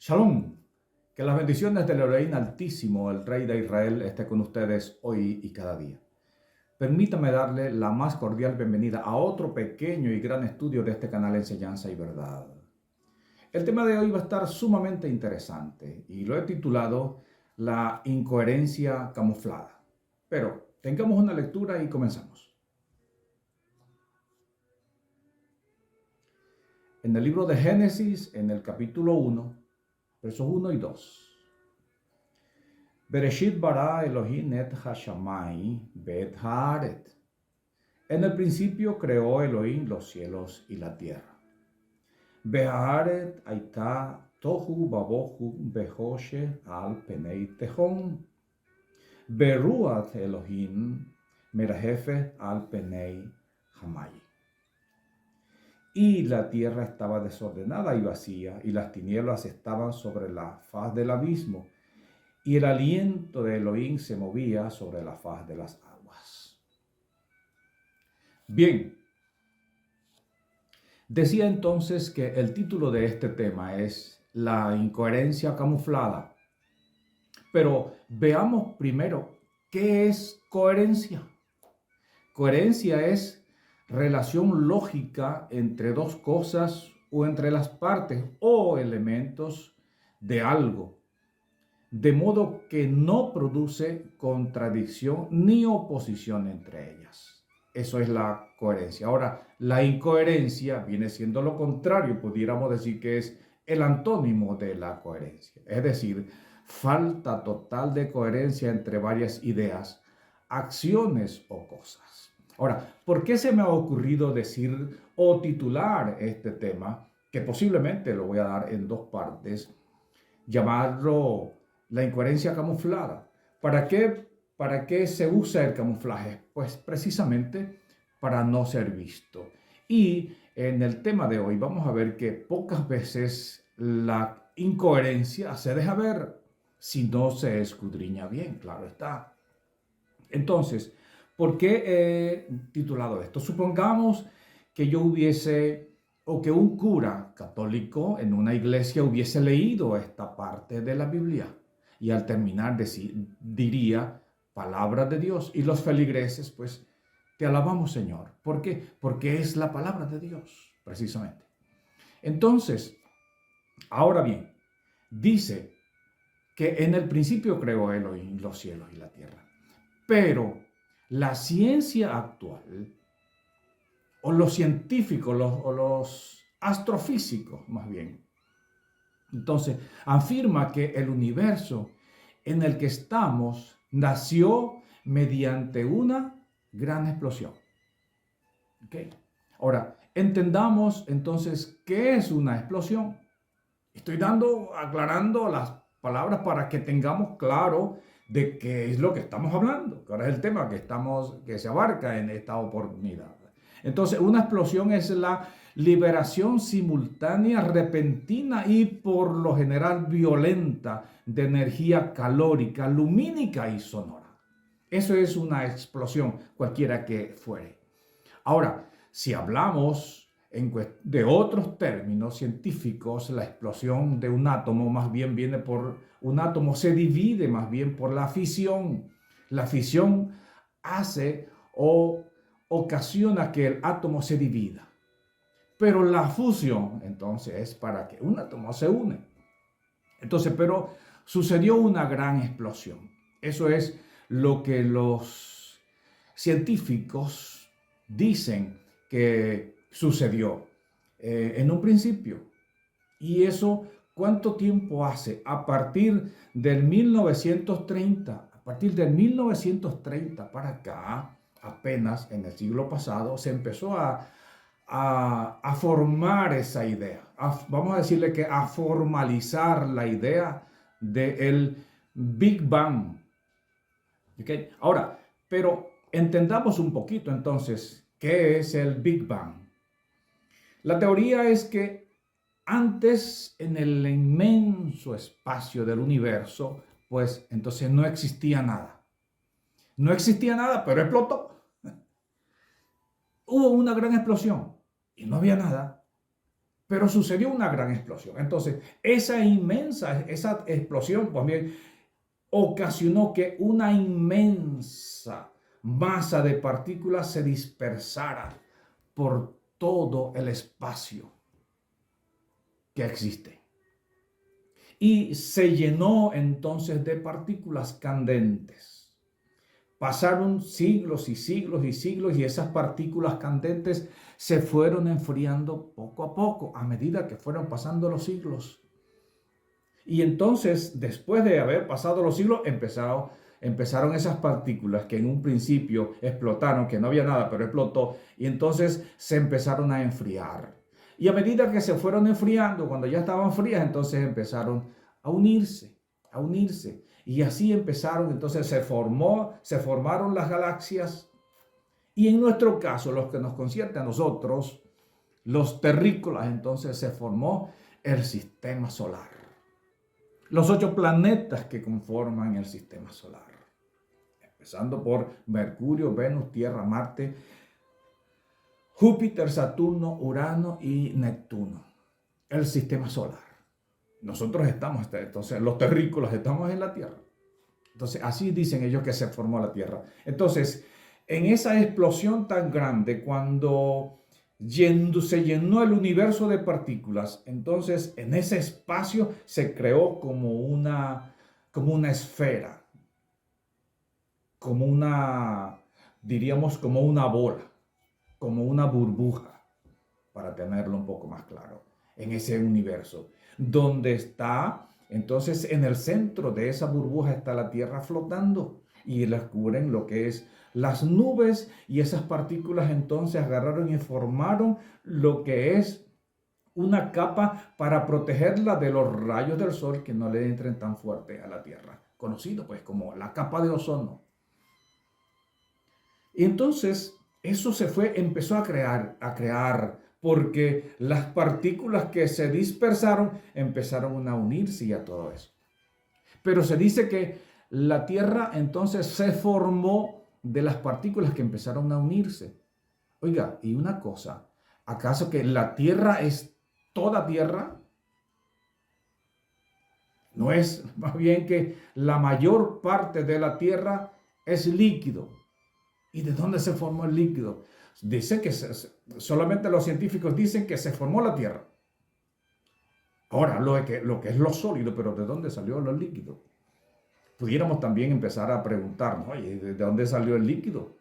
Shalom, que las bendiciones del Elohim Altísimo, el Rey de Israel, esté con ustedes hoy y cada día. Permítame darle la más cordial bienvenida a otro pequeño y gran estudio de este canal Enseñanza y Verdad. El tema de hoy va a estar sumamente interesante y lo he titulado La incoherencia camuflada. Pero tengamos una lectura y comenzamos. En el libro de Génesis, en el capítulo 1, versos 1 y 2. Bereshit bara Elohim et hashamai bet haaret. En el principio creó Elohim los cielos y la tierra. Behaaret aita tohu babohu behoshe al penei tehon. Beruat Elohim merhefe al penei hamai. Y la tierra estaba desordenada y vacía, y las tinieblas estaban sobre la faz del abismo, y el aliento de Elohim se movía sobre la faz de las aguas. Bien, decía entonces que el título de este tema es La incoherencia camuflada. Pero veamos primero, ¿qué es coherencia? Coherencia es relación lógica entre dos cosas o entre las partes o elementos de algo, de modo que no produce contradicción ni oposición entre ellas. Eso es la coherencia. Ahora, la incoherencia viene siendo lo contrario, pudiéramos decir que es el antónimo de la coherencia, es decir, falta total de coherencia entre varias ideas, acciones o cosas. Ahora, ¿por qué se me ha ocurrido decir o titular este tema, que posiblemente lo voy a dar en dos partes, llamarlo la incoherencia camuflada? ¿Para qué se usa el camuflaje? Pues precisamente para no ser visto. Y en el tema de hoy vamos a ver que pocas veces la incoherencia se deja ver si no se escudriña bien, claro está. Entonces, ¿por qué he titulado esto? Supongamos que yo hubiese, o que un cura católico en una iglesia hubiese leído esta parte de la Biblia y al terminar diría, palabra de Dios. Y los feligreses, pues, te alabamos, Señor. ¿Por qué? Porque es la palabra de Dios, precisamente. Entonces, ahora bien, dice que en el principio creó Elohim los cielos y la tierra. Pero la ciencia actual, o los científicos, o los astrofísicos más bien, entonces afirma que el universo en el que estamos nació mediante una gran explosión. ¿Okay? Ahora, entendamos entonces qué es una explosión. Estoy aclarando las palabras para que tengamos claro de qué es lo que estamos hablando, que ahora es el tema que se abarca en esta oportunidad. Entonces, una explosión es la liberación simultánea, repentina y por lo general violenta de energía calórica, lumínica y sonora. Eso es una explosión, cualquiera que fuere. Ahora, si hablamos de otros términos científicos, la explosión de un átomo más bien viene por un átomo, se divide más bien por la fisión. La fisión hace o ocasiona que el átomo se divida. Pero la fusión, entonces, es para que un átomo se une. Entonces, pero sucedió una gran explosión. Eso es lo que los científicos dicen que sucedió en un principio. ¿Y eso cuánto tiempo hace? A partir del 1930, a partir del 1930 para acá, apenas en el siglo pasado, se empezó a formar esa idea. Vamos a decirle que a formalizar la idea del Big Bang. ¿Okay? Ahora, pero entendamos un poquito entonces qué es el Big Bang. La teoría es que antes en el inmenso espacio del universo, pues entonces no existía nada. No existía nada, pero explotó. Hubo una gran explosión y no había nada, Pero sucedió una gran explosión. Entonces, esa explosión, pues bien, ocasionó que una inmensa masa de partículas se dispersara por todo el espacio que existe. Y se llenó entonces de partículas candentes. Pasaron siglos y siglos y siglos y esas partículas candentes se fueron enfriando poco a poco a medida que fueron pasando los siglos. Y entonces, después de haber pasado los siglos, empezaron esas partículas que en un principio explotaron, que no había nada, pero explotó, y entonces se empezaron a enfriar. Y a medida que se fueron enfriando, cuando ya estaban frías, entonces empezaron a unirse, a unirse. Y así empezaron, entonces se formaron las galaxias. Y en nuestro caso, los que nos concierne a nosotros, los terrícolas, entonces se formó el sistema solar. Los 8 planetas que conforman el sistema solar, empezando por Mercurio, Venus, Tierra, Marte, Júpiter, Saturno, Urano y Neptuno. El sistema solar. Nosotros estamos, entonces los terrícolas estamos en la Tierra. Entonces así dicen ellos que se formó la Tierra. Entonces, en esa explosión tan grande, cuando se llenó el universo de partículas, entonces en ese espacio se creó como una esfera, diríamos como una bola, como una burbuja, para tenerlo un poco más claro, en ese universo, donde está, entonces en el centro de esa burbuja está la Tierra flotando y las cubren lo que es las nubes, y esas partículas entonces agarraron y formaron lo que es una capa para protegerla de los rayos del sol que no le entren tan fuerte a la Tierra, conocido pues como la capa de ozono. Y entonces eso empezó a crear, porque las partículas que se dispersaron empezaron a unirse y a todo eso. Pero se dice que la Tierra entonces se formó de las partículas que empezaron a unirse. Oiga, y una cosa, ¿acaso que la Tierra es toda Tierra? No es más bien que la mayor parte de la Tierra es líquido. ¿Y de dónde se formó el líquido? Dice que solamente los científicos dicen que se formó la Tierra. Ahora, lo que es lo sólido, pero ¿de dónde salió lo líquido? Pudiéramos también empezar a preguntarnos, oye, ¿de dónde salió el líquido?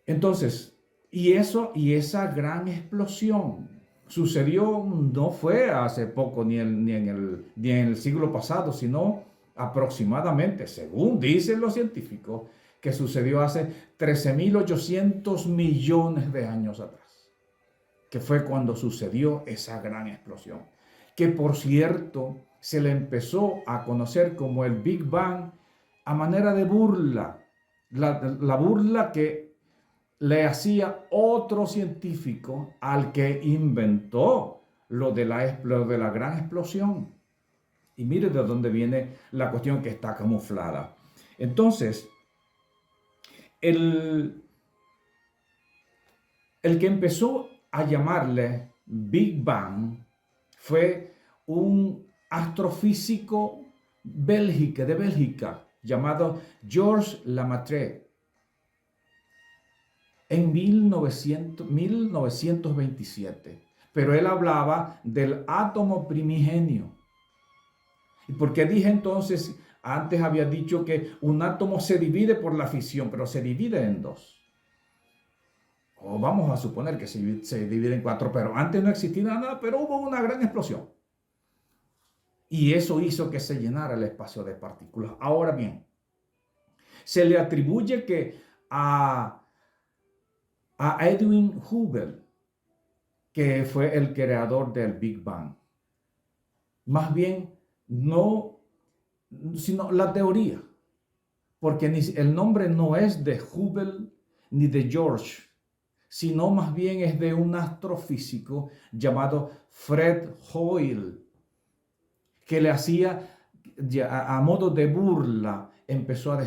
Entonces, y esa gran explosión sucedió, no fue hace poco ni en el siglo pasado, sino aproximadamente, según dicen los científicos, que sucedió hace 13.800 millones de años atrás, que fue cuando sucedió esa gran explosión, que por cierto se le empezó a conocer como el Big Bang a manera de burla, la burla que le hacía otro científico al que inventó lo de la gran explosión. Y mire de dónde viene la cuestión que está camuflada. Entonces, el que empezó a llamarle Big Bang fue un astrofísico de Bélgica llamado Georges Lemaître en 1927. Pero él hablaba del átomo primigenio. ¿Y por qué dije entonces? Antes había dicho que un átomo se divide por la fisión, pero se divide en 2. O vamos a suponer que se divide en 4, pero antes no existía nada, pero hubo una gran explosión. Y eso hizo que se llenara el espacio de partículas. Ahora bien, se le atribuye que a Edwin Hubble, que fue el creador del Big Bang, más bien no, sino la teoría, porque el nombre no es de Hubble ni de George, sino más bien es de un astrofísico llamado Fred Hoyle, que le hacía, a modo de burla, empezó a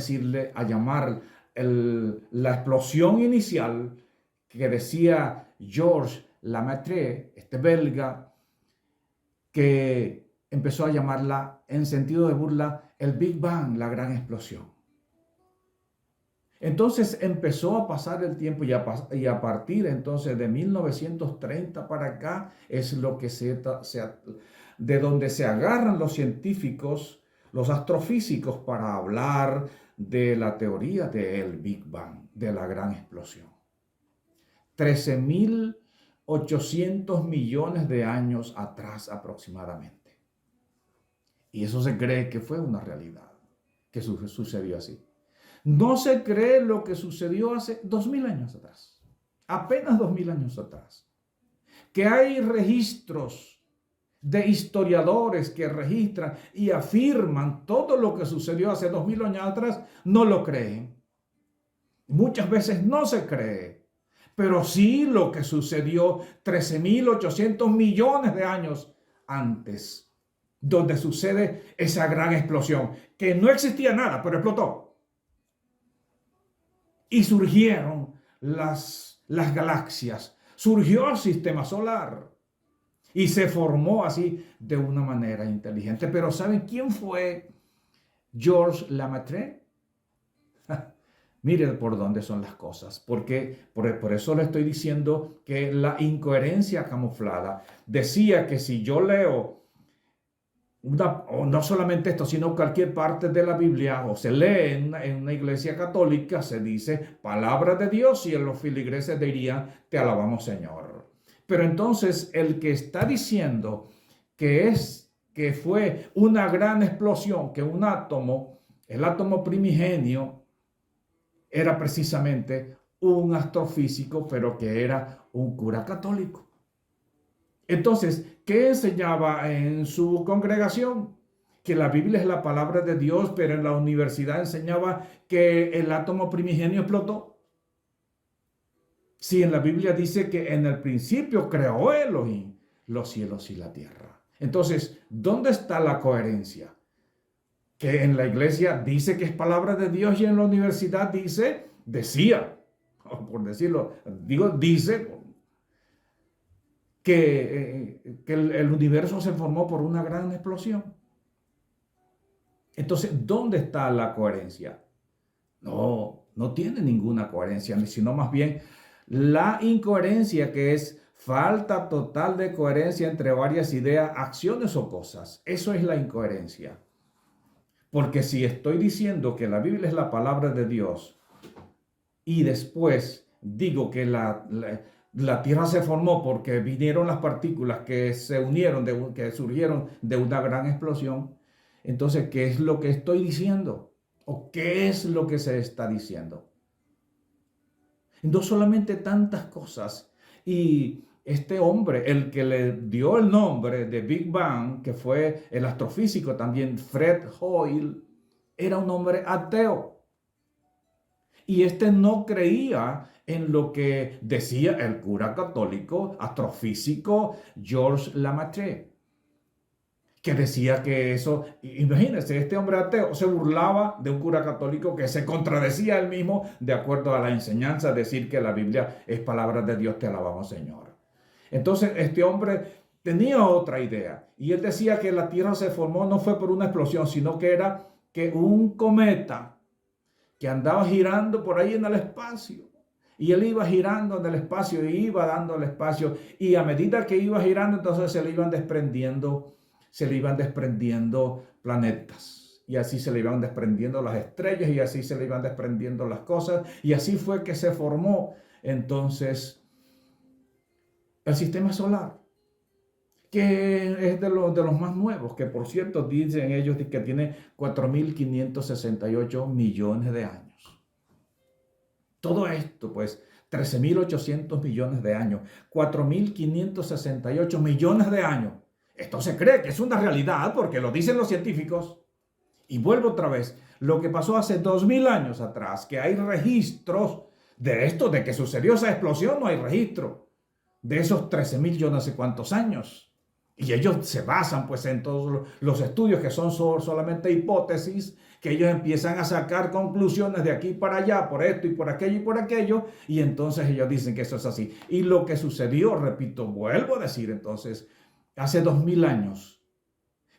llamar la explosión inicial que decía George Lemaitre, este belga, que empezó a llamarla en sentido de burla el Big Bang, la gran explosión. Entonces empezó a pasar el tiempo y a partir entonces de 1930 para acá es lo que de donde se agarran los científicos, los astrofísicos para hablar de la teoría del Big Bang, de la gran explosión. 13.800 millones de años atrás aproximadamente. Y eso se cree que fue una realidad, que sucedió así. No se cree lo que sucedió hace 2000 años atrás, apenas 2000 años atrás. Que hay registros de historiadores que registran y afirman todo lo que sucedió hace 2000 años atrás, no lo creen. Muchas veces no se cree, pero sí lo que sucedió 13.800 millones de años antes, donde sucede esa gran explosión, que no existía nada, pero explotó. Y surgieron las galaxias, surgió el sistema solar y se formó así de una manera inteligente. Pero ¿saben quién fue Georges Lemaitre? Miren por dónde son las cosas, porque por eso le estoy diciendo que la incoherencia camuflada decía que si yo leo o no solamente esto, sino cualquier parte de la Biblia, o se lee en una iglesia católica, se dice palabra de Dios y en los filigreses dirían, te alabamos Señor. Pero entonces el que está diciendo que fue una gran explosión, que un átomo, el átomo primigenio, era precisamente un astrofísico, pero que era un cura católico. Entonces, ¿qué enseñaba en su congregación? Que la Biblia es la palabra de Dios, pero en la universidad enseñaba que el átomo primigenio explotó. Sí, en la Biblia dice que en el principio creó Elohim los cielos y la tierra. Entonces, ¿dónde está la coherencia? Que en la iglesia dice que es palabra de Dios y en la universidad decía, por decirlo, dice que el universo se formó por una gran explosión. Entonces, ¿dónde está la coherencia? No tiene ninguna coherencia, sino más bien la incoherencia, que es falta total de coherencia entre varias ideas, acciones o cosas. Eso es la incoherencia. Porque si estoy diciendo que la Biblia es la palabra de Dios y después digo que la Tierra se formó porque vinieron las partículas que se unieron, que surgieron de una gran explosión. Entonces, ¿qué es lo que estoy diciendo? ¿O qué es lo que se está diciendo? No solamente tantas cosas. Y este hombre, el que le dio el nombre de Big Bang, que fue el astrofísico también, Fred Hoyle, era un hombre ateo. Y este no creía en lo que decía el cura católico, astrofísico Georges Lemaitre, que decía que eso, imagínense, este hombre ateo se burlaba de un cura católico que se contradecía él mismo de acuerdo a la enseñanza, decir que la Biblia es palabra de Dios, te alabamos Señor. Entonces este hombre tenía otra idea y él decía que la Tierra se formó no fue por una explosión, sino que era que un cometa que andaba girando por ahí en el espacio. Y él iba girando en el espacio y iba dando el espacio. Y a medida que iba girando, entonces se le iban desprendiendo planetas. Y así se le iban desprendiendo las estrellas y así se le iban desprendiendo las cosas. Y así fue que se formó entonces el sistema solar, que es de los más nuevos, que por cierto dicen ellos que tiene 4.568 millones de años. Todo esto, pues, 13.800 millones de años, 4.568 millones de años. Esto se cree que es una realidad porque lo dicen los científicos. Y vuelvo otra vez, lo que pasó hace 2000 años atrás, que hay registros de esto, de que sucedió esa explosión, no hay registro de esos 13.000 yo no sé cuántos años. Y ellos se basan pues en todos los estudios que son solamente hipótesis, que ellos empiezan a sacar conclusiones de aquí para allá, por esto y por aquello, y entonces ellos dicen que eso es así. Y lo que sucedió, repito, vuelvo a decir entonces, hace 2000 años,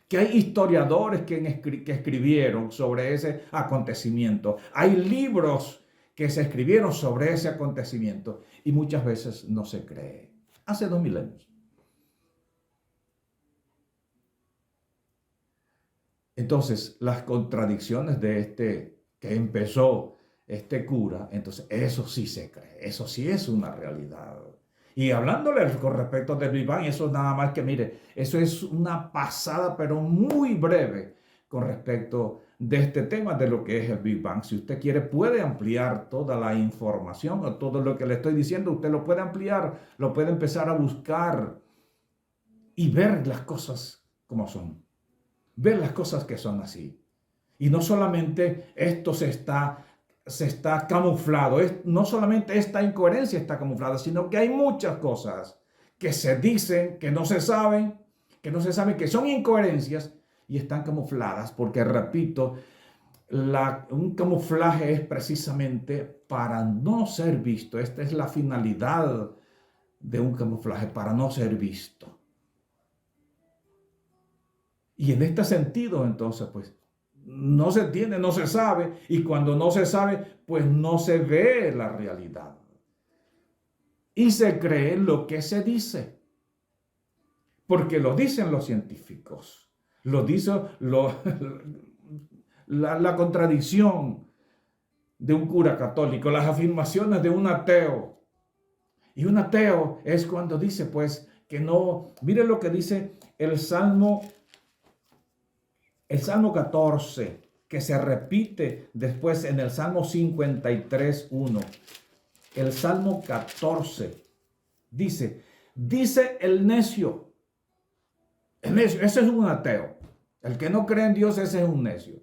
que hay historiadores que escribieron sobre ese acontecimiento, hay libros que se escribieron sobre ese acontecimiento, y muchas veces no se cree. Hace 2000 años. Entonces, las contradicciones de que empezó este cura, entonces eso sí se cree, eso sí es una realidad. Y hablándole con respecto del Big Bang, eso nada más que, mire, eso es una pasada, pero muy breve con respecto de este tema de lo que es el Big Bang. Si usted quiere, puede ampliar toda la información o todo lo que le estoy diciendo, usted lo puede ampliar, lo puede empezar a buscar y ver las cosas como son. Ver las cosas que son así. Y no solamente esto se está camuflado, no solamente esta incoherencia está camuflada, sino que hay muchas cosas que se dicen, que no se saben, que son incoherencias y están camufladas, porque repito, un camuflaje es precisamente para no ser visto. Esta es la finalidad de un camuflaje, para no ser visto. Y en este sentido, entonces, pues, no se entiende, no se sabe, y cuando no se sabe, pues no se ve la realidad. Y se cree lo que se dice, porque lo dicen los científicos, lo dice la contradicción de un cura católico, las afirmaciones de un ateo. Y un ateo es cuando dice, pues, que no, mire lo que dice el Salmo 14, que se repite después en el Salmo 53:1. El Salmo 14 dice el necio, ese es un ateo. El que no cree en Dios, ese es un necio.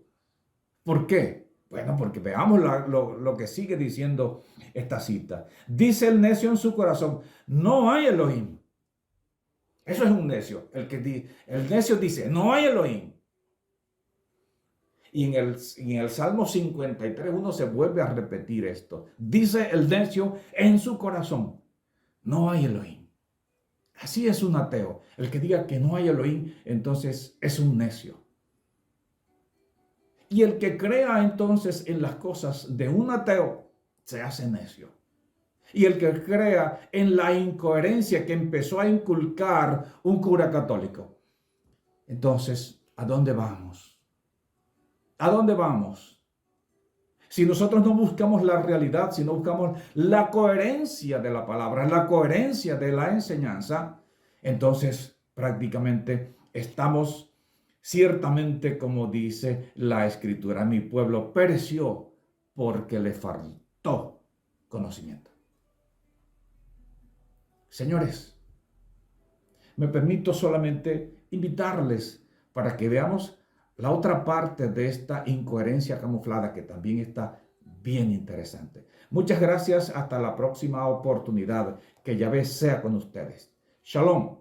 ¿Por qué? Bueno, porque veamos lo que sigue diciendo esta cita. Dice el necio en su corazón, no hay Elohim. Eso es un necio. El necio dice, no hay Elohim. Y en el Salmo 53:1 se vuelve a repetir esto. Dice el necio en su corazón, no hay Elohim. Así es un ateo. El que diga que no hay Elohim, entonces es un necio. Y el que crea entonces en las cosas de un ateo, se hace necio. Y el que crea en la incoherencia que empezó a inculcar un cura católico, entonces, ¿a dónde vamos? ¿A dónde vamos? Si nosotros no buscamos la realidad, si no buscamos la coherencia de la palabra, la coherencia de la enseñanza, entonces prácticamente estamos ciertamente, como dice la Escritura, mi pueblo pereció porque le faltó conocimiento. Señores, me permito solamente invitarles para que veamos la otra parte de esta incoherencia camuflada, que también está bien interesante. Muchas gracias. Hasta la próxima oportunidad. Que Yahvé sea con ustedes. Shalom.